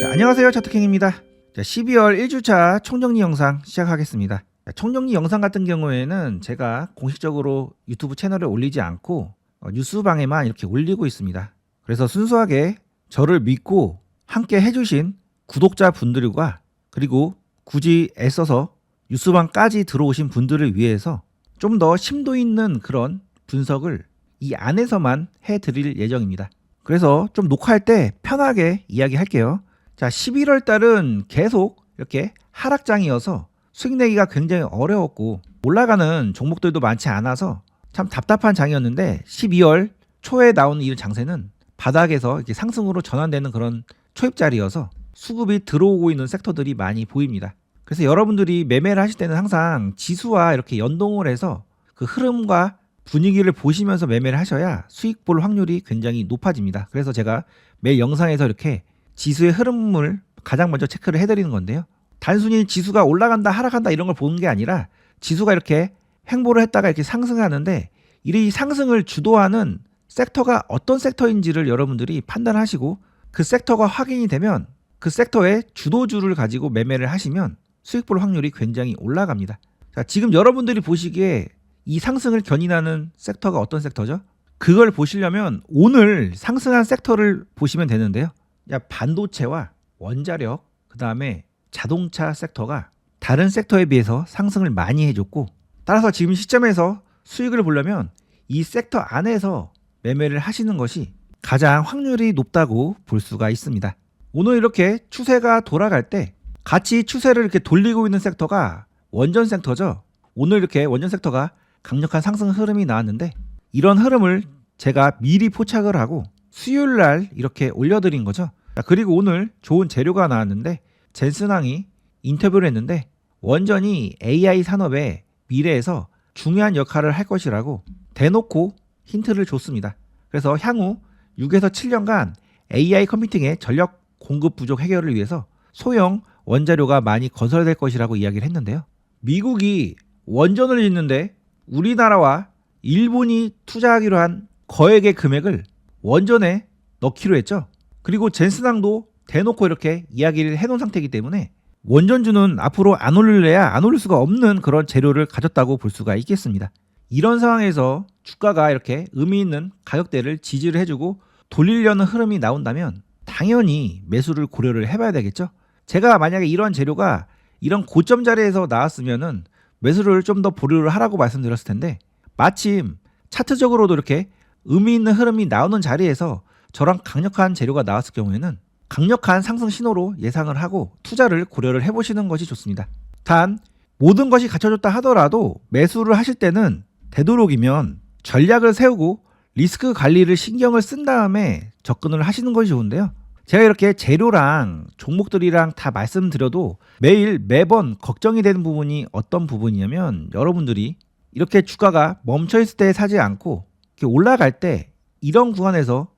안녕하세요, 차트킹입니다. 12월 1주차 총정리 영상 시작하겠습니다. 총정리 영상 같은 경우에는 제가 공식적으로 유튜브 채널에 올리지 않고 뉴스방에만 이렇게 올리고 있습니다. 그래서 순수하게 저를 믿고 함께 해주신 구독자분들과 그리고 굳이 애써서 뉴스방까지 들어오신 분들을 위해서 좀 더 심도 있는 그런 분석을 이 안에서만 해드릴 예정입니다. 그래서 좀 녹화할 때 편하게 이야기할게요. 자, 11월 달은 계속 이렇게 하락장이어서 수익 내기가 굉장히 어려웠고 올라가는 종목들도 많지 않아서 참 답답한 장이었는데 12월 초에 나오는 이 장세는 바닥에서 이렇게 상승으로 전환되는 그런 초입자리여서 수급이 들어오고 있는 섹터들이 많이 보입니다. 그래서 여러분들이 매매를 하실 때는 항상 지수와 이렇게 연동을 해서 그 흐름과 분위기를 보시면서 매매를 하셔야 수익 볼 확률이 굉장히 높아집니다. 그래서 제가 매일 영상에서 이렇게 지수의 흐름을 가장 먼저 체크를 해드리는 건데요. 단순히 지수가 올라간다 하락한다 이런 걸 보는 게 아니라 지수가 이렇게 횡보를 했다가 이렇게 상승하는데 이 상승을 주도하는 섹터가 어떤 섹터인지를 여러분들이 판단하시고 그 섹터가 확인이 되면 그 섹터의 주도주를 가지고 매매를 하시면 수익 볼 확률이 굉장히 올라갑니다. 자, 지금 여러분들이 보시기에 이 상승을 견인하는 섹터가 어떤 섹터죠? 그걸 보시려면 오늘 상승한 섹터를 보시면 되는데요. 반도체와 원자력, 그 다음에 자동차 섹터가 다른 섹터에 비해서 상승을 많이 해줬고 따라서 지금 시점에서 수익을 보려면 이 섹터 안에서 매매를 하시는 것이 가장 확률이 높다고 볼 수가 있습니다. 오늘 이렇게 추세가 돌아갈 때 같이 추세를 이렇게 돌리고 있는 섹터가 원전 섹터죠. 오늘 이렇게 원전 섹터가 강력한 상승 흐름이 나왔는데 이런 흐름을 제가 미리 포착을 하고 수요일 날 이렇게 올려드린 거죠. 그리고 오늘 좋은 재료가 나왔는데 젠슨항이 인터뷰를 했는데 원전이 AI 산업의 미래에서 중요한 역할을 할 것이라고 대놓고 힌트를 줬습니다. 그래서 향후 6에서 7년간 AI 컴퓨팅의 전력 공급 부족 해결을 위해서 소형 원자료가 많이 건설될 것이라고 이야기를 했는데요. 미국이 원전을 짓는데 우리나라와 일본이 투자하기로 한 거액의 금액을 원전에 넣기로 했죠. 그리고 젠슨항도 대놓고 이렇게 이야기를 해놓은 상태이기 때문에 원전주는 앞으로 안 오를래야 안 오를 수가 없는 그런 재료를 가졌다고 볼 수가 있겠습니다. 이런 상황에서 주가가 이렇게 의미 있는 가격대를 지지를 해주고 돌리려는 흐름이 나온다면 당연히 매수를 고려를 해봐야 되겠죠. 제가 만약에 이런 재료가 이런 고점 자리에서 나왔으면은 매수를 좀 더 보류를 하라고 말씀드렸을 텐데 마침 차트적으로도 이렇게 의미 있는 흐름이 나오는 자리에서 저런 강력한 재료가 나왔을 경우에는 강력한 상승 신호로 예상을 하고 투자를 고려를 해보시는 것이 좋습니다. 단 모든 것이 갖춰졌다 하더라도 매수를 하실 때는 되도록이면 전략을 세우고 리스크 관리를 신경을 쓴 다음에 접근을 하시는 것이 좋은데요. 제가 이렇게 재료랑 종목들이랑 다 말씀드려도 매번 걱정이 되는 부분이 어떤 부분이냐면 여러분들이 이렇게 주가가 멈춰있을 때 사지 않고 이렇게 올라갈 때 이런 구간에서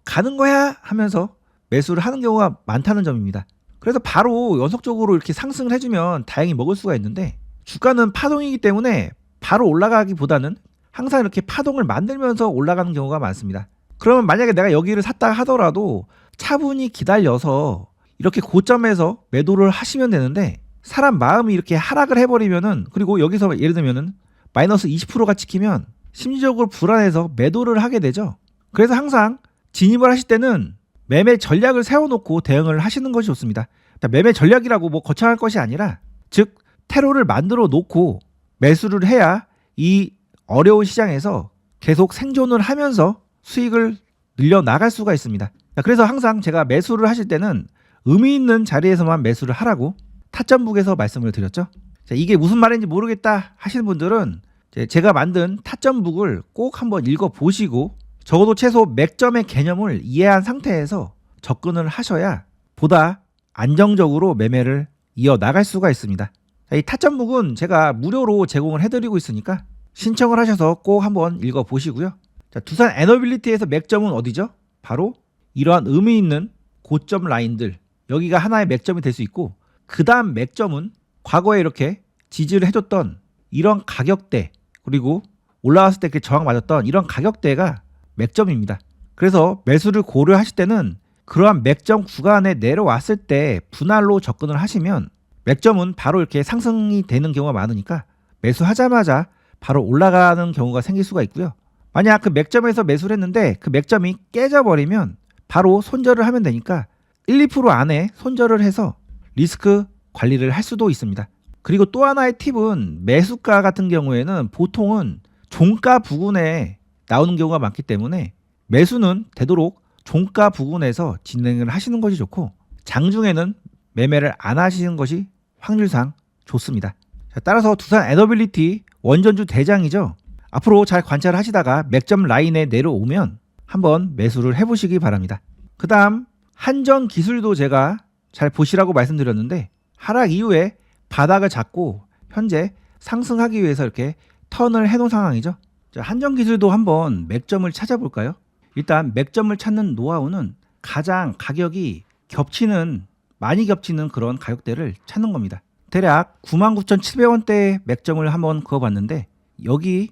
가는 거야 하면서 매수를 하는 경우가 많다는 점입니다. 그래서 바로 연속적으로 이렇게 상승을 해주면 다행히 먹을 수가 있는데 주가는 파동이기 때문에 바로 올라가기보다는 항상 이렇게 파동을 만들면서 올라가는 경우가 많습니다. 그러면 만약에 내가 여기를 샀다 하더라도 차분히 기다려서 이렇게 고점에서 매도를 하시면 되는데 사람 마음이 이렇게 하락을 해버리면은 그리고 여기서 예를 들면은 마이너스 20%가 찍히면 심리적으로 불안해서 매도를 하게 되죠. 그래서 항상 진입을 하실 때는 매매 전략을 세워놓고 대응을 하시는 것이 좋습니다. 매매 전략이라고 뭐 거창할 것이 아니라 즉 테러를 만들어 놓고 매수를 해야 이 어려운 시장에서 계속 생존을 하면서 수익을 늘려 나갈 수가 있습니다. 그래서 항상 제가 매수를 하실 때는 의미 있는 자리에서만 매수를 하라고 타점북에서 말씀을 드렸죠. 이게 무슨 말인지 모르겠다 하시는 분들은 제가 만든 타점북을 꼭 한번 읽어보시고 적어도 최소 맥점의 개념을 이해한 상태에서 접근을 하셔야 보다 안정적으로 매매를 이어나갈 수가 있습니다. 이 타점북은 제가 무료로 제공을 해드리고 있으니까 신청을 하셔서 꼭 한번 읽어보시고요. 두산 에너빌리티에서 맥점은 어디죠? 바로 이러한 의미 있는 고점 라인들 여기가 하나의 맥점이 될 수 있고 그 다음 맥점은 과거에 이렇게 지지를 해줬던 이런 가격대 그리고 올라왔을 때 그 저항 맞았던 이런 가격대가 맥점입니다. 그래서 매수를 고려하실 때는 그러한 맥점 구간에 내려왔을 때 분할로 접근을 하시면 맥점은 바로 이렇게 상승이 되는 경우가 많으니까 매수하자마자 바로 올라가는 경우가 생길 수가 있고요. 만약 그 맥점에서 매수를 했는데 그 맥점이 깨져버리면 바로 손절을 하면 되니까 1, 2% 안에 손절을 해서 리스크 관리를 할 수도 있습니다. 그리고 또 하나의 팁은 매수가 같은 경우에는 보통은 종가 부근에 나오는 경우가 많기 때문에 매수는 되도록 종가 부근에서 진행을 하시는 것이 좋고 장중에는 매매를 안 하시는 것이 확률상 좋습니다. 자, 따라서 두산 에너빌리티 원전주 대장이죠. 앞으로 잘 관찰하시다가 맥점 라인에 내려오면 한번 매수를 해보시기 바랍니다. 그 다음 한전 기술도 제가 잘 보시라고 말씀드렸는데 하락 이후에 바닥을 잡고 현재 상승하기 위해서 이렇게 턴을 해놓은 상황이죠. 자, 한전 기술도 한번 맥점을 찾아볼까요? 일단 맥점을 찾는 노하우는 가장 가격이 많이 겹치는 그런 가격대를 찾는 겁니다. 대략 99,700원대의 맥점을 한번 그어봤는데 여기,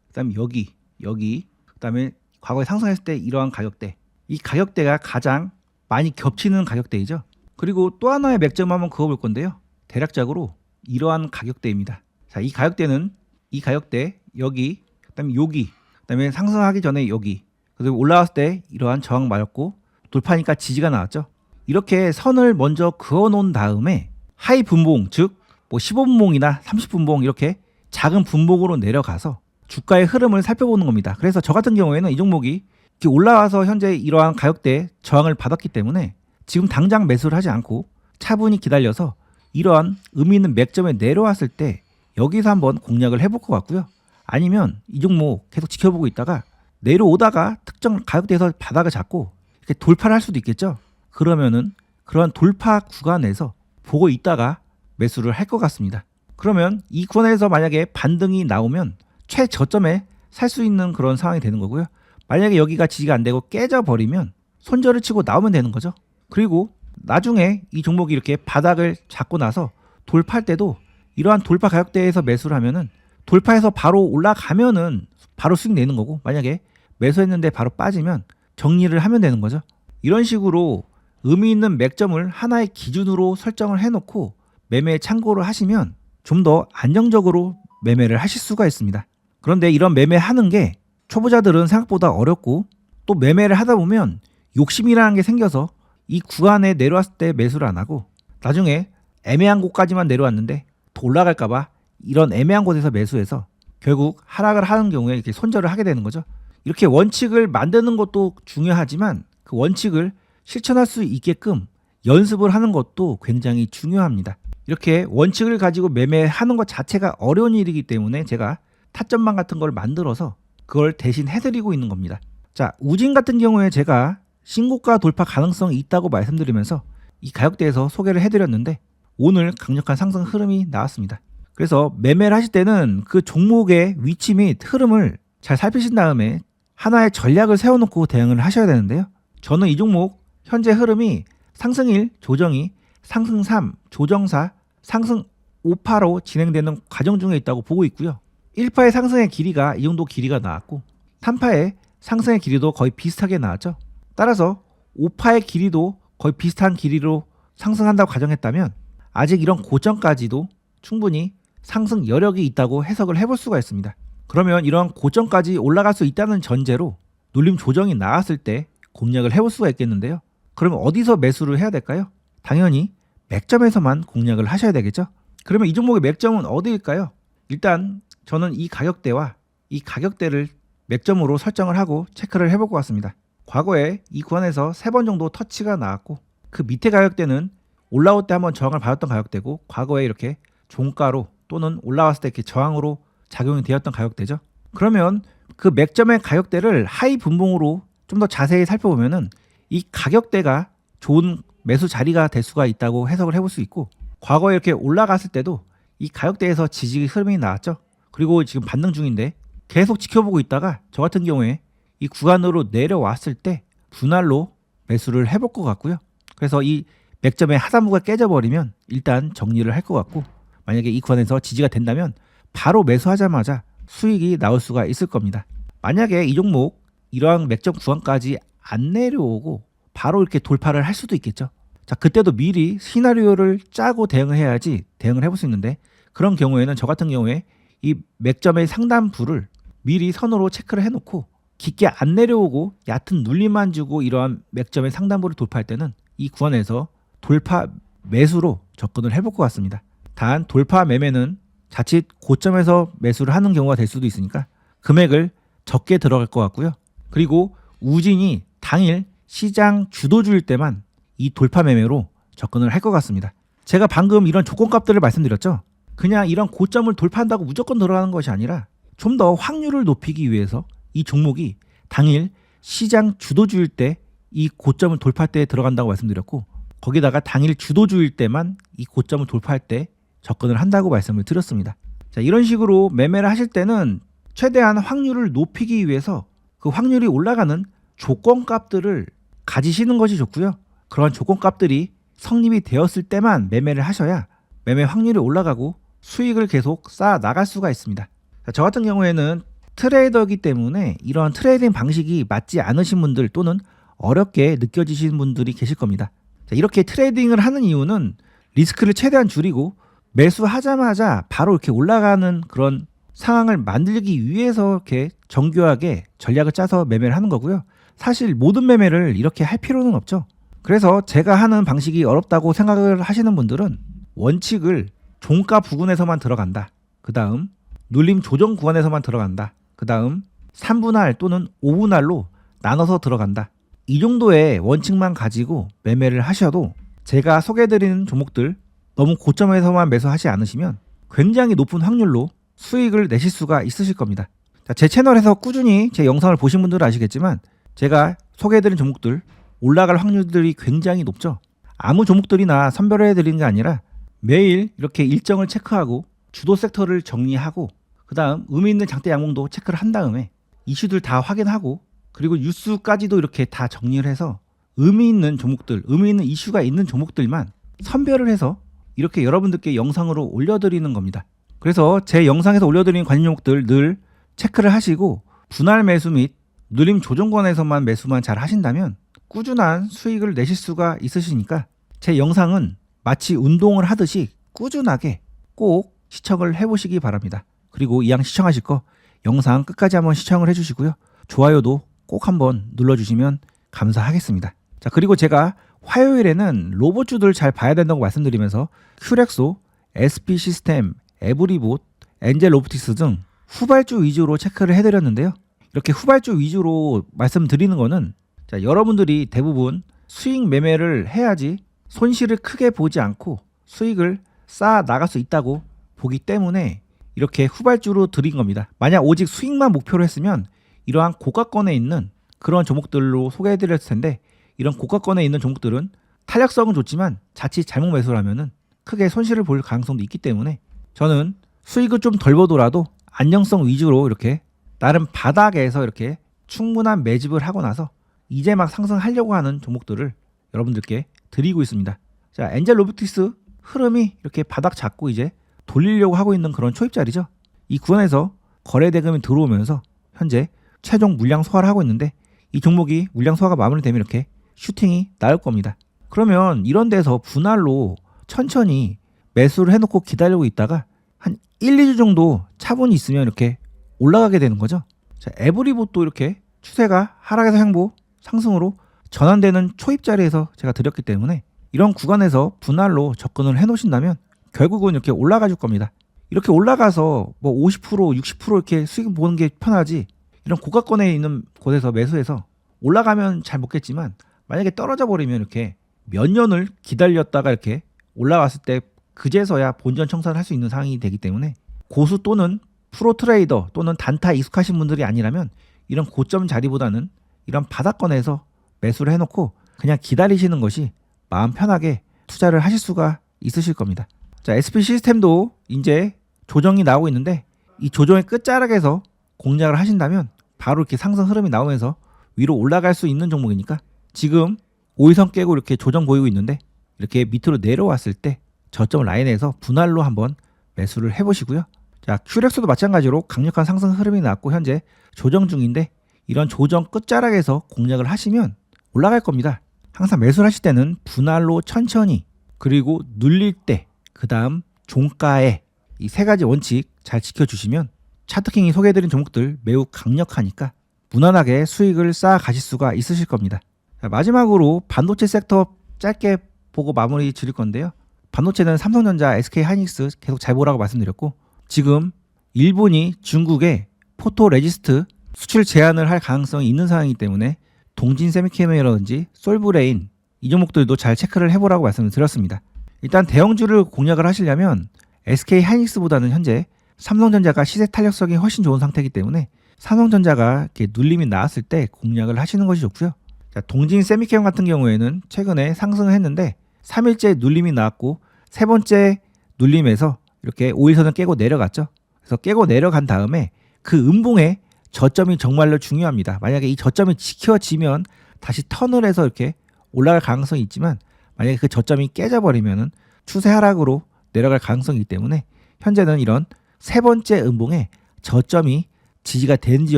그다음에 여기, 그다음에 과거에 상승했을 때 이러한 가격대, 이 가격대가 가장 많이 겹치는 가격대이죠. 그리고 또 하나의 맥점 한번 그어볼 건데요. 대략적으로 이러한 가격대입니다. 자, 이 가격대는 이 가격대 여기, 그다음에 여기, 그다음에 상승하기 전에 여기, 그리고 올라왔을 때 이러한 저항 맞았고 돌파니까 지지가 나왔죠. 이렇게 선을 먼저 그어놓은 다음에 하이 분봉, 즉 뭐 15분봉이나 30분봉 이렇게 작은 분봉으로 내려가서 주가의 흐름을 살펴보는 겁니다. 그래서 저 같은 경우에는 이 종목이 이렇게 올라와서 현재 이러한 가격대에 저항을 받았기 때문에 지금 당장 매수를 하지 않고 차분히 기다려서 이러한 의미 있는 맥점에 내려왔을 때 여기서 한번 공략을 해볼 것 같고요. 아니면 이 종목 계속 지켜보고 있다가 내려오다가 특정 가격대에서 바닥을 잡고 이렇게 돌파를 할 수도 있겠죠. 그러면은 그런 돌파 구간에서 보고 있다가 매수를 할 것 같습니다. 그러면 이 구간에서 만약에 반등이 나오면 최저점에 살 수 있는 그런 상황이 되는 거고요. 만약에 여기가 지지가 안 되고 깨져버리면 손절을 치고 나오면 되는 거죠. 그리고 나중에 이 종목이 이렇게 바닥을 잡고 나서 돌파할 때도 이러한 돌파 가격대에서 매수를 하면은 돌파해서 바로 올라가면은 바로 수익 내는 거고, 만약에 매수했는데 바로 빠지면 정리를 하면 되는 거죠. 이런 식으로 의미 있는 맥점을 하나의 기준으로 설정을 해놓고 매매에 참고를 하시면 좀 더 안정적으로 매매를 하실 수가 있습니다. 그런데 이런 매매하는 게 초보자들은 생각보다 어렵고 또 매매를 하다 보면 욕심이라는 게 생겨서 이 구간에 내려왔을 때 매수를 안 하고 나중에 애매한 곳까지만 내려왔는데 더 올라갈까봐 이런 애매한 곳에서 매수해서 결국 하락을 하는 경우에 이렇게 손절을 하게 되는 거죠. 이렇게 원칙을 만드는 것도 중요하지만 그 원칙을 실천할 수 있게끔 연습을 하는 것도 굉장히 중요합니다. 이렇게 원칙을 가지고 매매하는 것 자체가 어려운 일이기 때문에 제가 타점방 같은 걸 만들어서 그걸 대신 해드리고 있는 겁니다. 자, 우진 같은 경우에 제가 신고가 돌파 가능성이 있다고 말씀드리면서 이 가격대에서 소개를 해드렸는데 오늘 강력한 상승 흐름이 나왔습니다. 그래서 매매를 하실 때는 그 종목의 위치 및 흐름을 잘 살피신 다음에 하나의 전략을 세워놓고 대응을 하셔야 되는데요. 저는 이 종목 현재 흐름이 상승 1, 조정이 상승 3, 조정 4, 상승 5파로 진행되는 과정 중에 있다고 보고 있고요. 1파의 상승의 길이가 이 정도 길이가 나왔고 3파의 상승의 길이도 거의 비슷하게 나왔죠. 따라서 5파의 길이도 거의 비슷한 길이로 상승한다고 가정했다면 아직 이런 고점까지도 충분히 상승 여력이 있다고 해석을 해볼 수가 있습니다. 그러면 이런 고점까지 올라갈 수 있다는 전제로 눌림 조정이 나왔을 때 공략을 해볼 수가 있겠는데요. 그러면 어디서 매수를 해야 될까요? 당연히 맥점에서만 공략을 하셔야 되겠죠. 그러면 이 종목의 맥점은 어디일까요? 일단 저는 이 가격대와 이 가격대를 맥점으로 설정을 하고 체크를 해볼 것 같습니다. 과거에 이 구간에서 3번 정도 터치가 나왔고 그 밑에 가격대는 올라올 때 한번 저항을 받았던 가격대고 과거에 이렇게 종가로 또는 올라왔을 때 이렇게 저항으로 작용이 되었던 가격대죠. 그러면 그 맥점의 가격대를 하이 분봉으로 좀 더 자세히 살펴보면은 이 가격대가 좋은 매수 자리가 될 수가 있다고 해석을 해볼 수 있고 과거에 이렇게 올라갔을 때도 이 가격대에서 지지 흐름이 나왔죠. 그리고 지금 반등 중인데 계속 지켜보고 있다가 저 같은 경우에 이 구간으로 내려왔을 때 분할로 매수를 해볼 것 같고요. 그래서 이 맥점의 하단부가 깨져버리면 일단 정리를 할 것 같고 만약에 이 구간에서 지지가 된다면 바로 매수하자마자 수익이 나올 수가 있을 겁니다. 만약에 이 종목 이러한 맥점 구간까지 안 내려오고 바로 이렇게 돌파를 할 수도 있겠죠. 자, 그때도 미리 시나리오를 짜고 대응을 해야지 대응을 해볼 수 있는데, 그런 경우에는 저 같은 경우에 이 맥점의 상단부를 미리 선으로 체크를 해놓고 깊게 안 내려오고 얕은 눌림만 주고 이러한 맥점의 상단부를 돌파할 때는 이 구간에서 돌파 매수로 접근을 해볼 것 같습니다. 단 돌파 매매는 자칫 고점에서 매수를 하는 경우가 될 수도 있으니까 금액을 적게 들어갈 것 같고요. 그리고 우진이 당일 시장 주도주일 때만 이 돌파 매매로 접근을 할 것 같습니다. 제가 방금 이런 조건값들을 말씀드렸죠. 그냥 이런 고점을 돌파한다고 무조건 들어가는 것이 아니라 좀 더 확률을 높이기 위해서 이 종목이 당일 시장 주도주일 때 이 고점을 돌파할 때 들어간다고 말씀드렸고, 거기다가 당일 주도주일 때만 이 고점을 돌파할 때 접근을 한다고 말씀을 드렸습니다. 자, 이런 식으로 매매를 하실 때는 최대한 확률을 높이기 위해서 그 확률이 올라가는 조건값들을 가지시는 것이 좋고요. 그런 조건값들이 성립이 되었을 때만 매매를 하셔야 매매 확률이 올라가고 수익을 계속 쌓아 나갈 수가 있습니다. 자, 저 같은 경우에는 트레이더이기 때문에 이러한 트레이딩 방식이 맞지 않으신 분들 또는 어렵게 느껴지시는 분들이 계실 겁니다. 자, 이렇게 트레이딩을 하는 이유는 리스크를 최대한 줄이고 매수하자마자 바로 이렇게 올라가는 그런 상황을 만들기 위해서 이렇게 정교하게 전략을 짜서 매매를 하는 거고요. 사실 모든 매매를 이렇게 할 필요는 없죠. 그래서 제가 하는 방식이 어렵다고 생각을 하시는 분들은 원칙을 종가 부근에서만 들어간다. 그 다음 눌림 조정 구간에서만 들어간다. 그 다음 3분할 또는 5분할로 나눠서 들어간다. 이 정도의 원칙만 가지고 매매를 하셔도 제가 소개해드리는 종목들 너무 고점에서만 매수하지 않으시면 굉장히 높은 확률로 수익을 내실 수가 있으실 겁니다. 자, 제 채널에서 꾸준히 제 영상을 보신 분들은 아시겠지만 제가 소개해드린 종목들 올라갈 확률들이 굉장히 높죠. 아무 종목들이나 선별해드리는 게 아니라 매일 이렇게 일정을 체크하고 주도 섹터를 정리하고 그 다음 의미 있는 장대 양봉도 체크를 한 다음에 이슈들 다 확인하고 그리고 뉴스까지도 이렇게 다 정리를 해서 의미 있는 종목들, 의미 있는 이슈가 있는 종목들만 선별을 해서 이렇게 여러분들께 영상으로 올려드리는 겁니다. 그래서 제 영상에서 올려드리는 관심 종목들 늘 체크를 하시고 분할 매수 및 눌림 조정권에서만 매수만 잘 하신다면 꾸준한 수익을 내실 수가 있으시니까 제 영상은 마치 운동을 하듯이 꾸준하게 꼭 시청을 해보시기 바랍니다. 그리고 이왕 시청하실 거 영상 끝까지 한번 시청을 해주시고요. 좋아요도 꼭 한번 눌러주시면 감사하겠습니다. 자, 그리고 제가 화요일에는 로봇주들 잘 봐야 된다고 말씀드리면서 큐렉소, SP 시스템, 에브리봇, 엔젤 로보틱스 등 후발주 위주로 체크를 해드렸는데요. 이렇게 후발주 위주로 말씀드리는 거는 자, 여러분들이 대부분 수익 매매를 해야지 손실을 크게 보지 않고 수익을 쌓아 나갈 수 있다고 보기 때문에 이렇게 후발주로 드린 겁니다. 만약 오직 수익만 목표로 했으면 이러한 고가권에 있는 그런 종목들로 소개해드렸을 텐데 이런 고가권에 있는 종목들은 탄력성은 좋지만 자칫 잘못 매수를 하면은 크게 손실을 볼 가능성도 있기 때문에 저는 수익을 좀 덜 보더라도 안정성 위주로 이렇게 나름 바닥에서 이렇게 충분한 매집을 하고 나서 이제 막 상승하려고 하는 종목들을 여러분들께 드리고 있습니다. 자, 엔젤 로보틱스 흐름이 이렇게 바닥 잡고 이제 돌리려고 하고 있는 그런 초입자리죠. 이 구간에서 거래 대금이 들어오면서 현재 최종 물량 소화를 하고 있는데 이 종목이 물량 소화가 마무리되면 이렇게 슈팅이 나올 겁니다. 그러면 이런 데서 분할로 천천히 매수를 해놓고 기다리고 있다가 한 1, 2주 정도 차분히 있으면 이렇게 올라가게 되는 거죠. 자, 에브리봇도 이렇게 추세가 하락에서 횡보 상승으로 전환되는 초입자리에서 제가 드렸기 때문에 이런 구간에서 분할로 접근을 해 놓으신다면 결국은 이렇게 올라가 줄 겁니다. 이렇게 올라가서 뭐 50%, 60% 이렇게 수익 보는 게 편하지 이런 고가권에 있는 곳에서 매수해서 올라가면 잘 먹겠지만 만약에 떨어져 버리면 이렇게 몇 년을 기다렸다가 이렇게 올라왔을 때 그제서야 본전 청산을 할 수 있는 상황이 되기 때문에 고수 또는 프로 트레이더 또는 단타 익숙하신 분들이 아니라면 이런 고점 자리보다는 이런 바닥권에서 매수를 해놓고 그냥 기다리시는 것이 마음 편하게 투자를 하실 수가 있으실 겁니다. 자, SP 시스템도 이제 조정이 나오고 있는데 이 조정의 끝자락에서 공략을 하신다면 바로 이렇게 상승 흐름이 나오면서 위로 올라갈 수 있는 종목이니까 지금 5일선 깨고 이렇게 조정 보이고 있는데 이렇게 밑으로 내려왔을 때 저점 라인에서 분할로 한번 매수를 해보시고요. 자, 큐렉스도 마찬가지로 강력한 상승 흐름이 나왔고 현재 조정 중인데 이런 조정 끝자락에서 공략을 하시면 올라갈 겁니다. 항상 매수를 하실 때는 분할로 천천히, 그리고 눌릴 때, 그 다음 종가에 이 세 가지 원칙 잘 지켜주시면 차트킹이 소개해드린 종목들 매우 강력하니까 무난하게 수익을 쌓아 가실 수가 있으실 겁니다. 자, 마지막으로 반도체 섹터 짧게 보고 마무리 지을 건데요. 반도체는 삼성전자, SK하이닉스 계속 잘 보라고 말씀드렸고, 지금 일본이 중국에 포토레지스트 수출 제한을 할 가능성이 있는 상황이기 때문에 동진세미케미라든지 솔브레인 이 종목들도 잘 체크를 해보라고 말씀을 드렸습니다. 일단 대형주를 공략을 하시려면 SK하이닉스보다는 현재 삼성전자가 시세 탄력성이 훨씬 좋은 상태이기 때문에 삼성전자가 이렇게 눌림이 나왔을 때 공략을 하시는 것이 좋고요. 자, 동진세미케미 같은 경우에는 최근에 상승을 했는데 3일째 눌림이 나왔고 세 번째 눌림에서 이렇게 5일선을 깨고 내려갔죠. 그래서 깨고 내려간 다음에 그 음봉의 저점이 정말로 중요합니다. 만약에 이 저점이 지켜지면 다시 턴을 해서 이렇게 올라갈 가능성이 있지만, 만약에 그 저점이 깨져버리면 추세 하락으로 내려갈 가능성이 있기 때문에 현재는 이런 세 번째 음봉에 저점이 지지가 되는지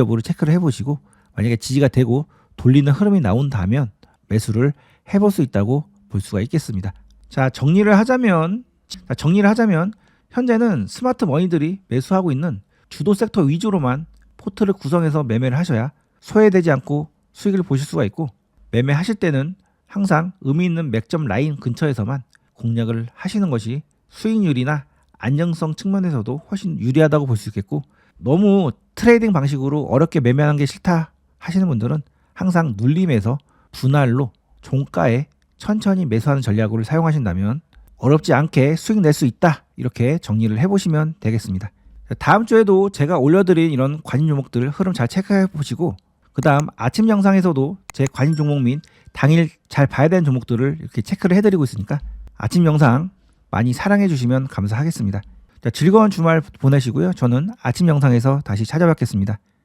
여부를 체크를 해보시고, 만약에 지지가 되고 돌리는 흐름이 나온다면 매수를 해볼 수 있다고 볼 수가 있겠습니다. 자, 정리를 하자면 현재는 스마트 머니들이 매수하고 있는 주도 섹터 위주로만 포트를 구성해서 매매를 하셔야 소외되지 않고 수익을 보실 수가 있고, 매매하실 때는 항상 의미 있는 맥점 라인 근처에서만 공략을 하시는 것이 수익률이나 안정성 측면에서도 훨씬 유리하다고 볼 수 있겠고, 너무 트레이딩 방식으로 어렵게 매매하는 게 싫다 하시는 분들은 항상 눌림에서 분할로 종가에 천천히 매수하는 전략을 사용하신다면 어렵지 않게 수익 낼 수 있다, 이렇게 정리를 해보시면 되겠습니다. 다음 주에도 제가 올려드린 이런 관심 종목들 흐름 잘 체크해 보시고, 그 다음 아침 영상에서도 제 관심 종목 및 당일 잘 봐야 되는 종목들을 이렇게 체크를 해드리고 있으니까 아침 영상 많이 사랑해 주시면 감사하겠습니다. 자, 즐거운 주말 보내시고요. 저는 아침 영상에서 다시 찾아뵙겠습니다.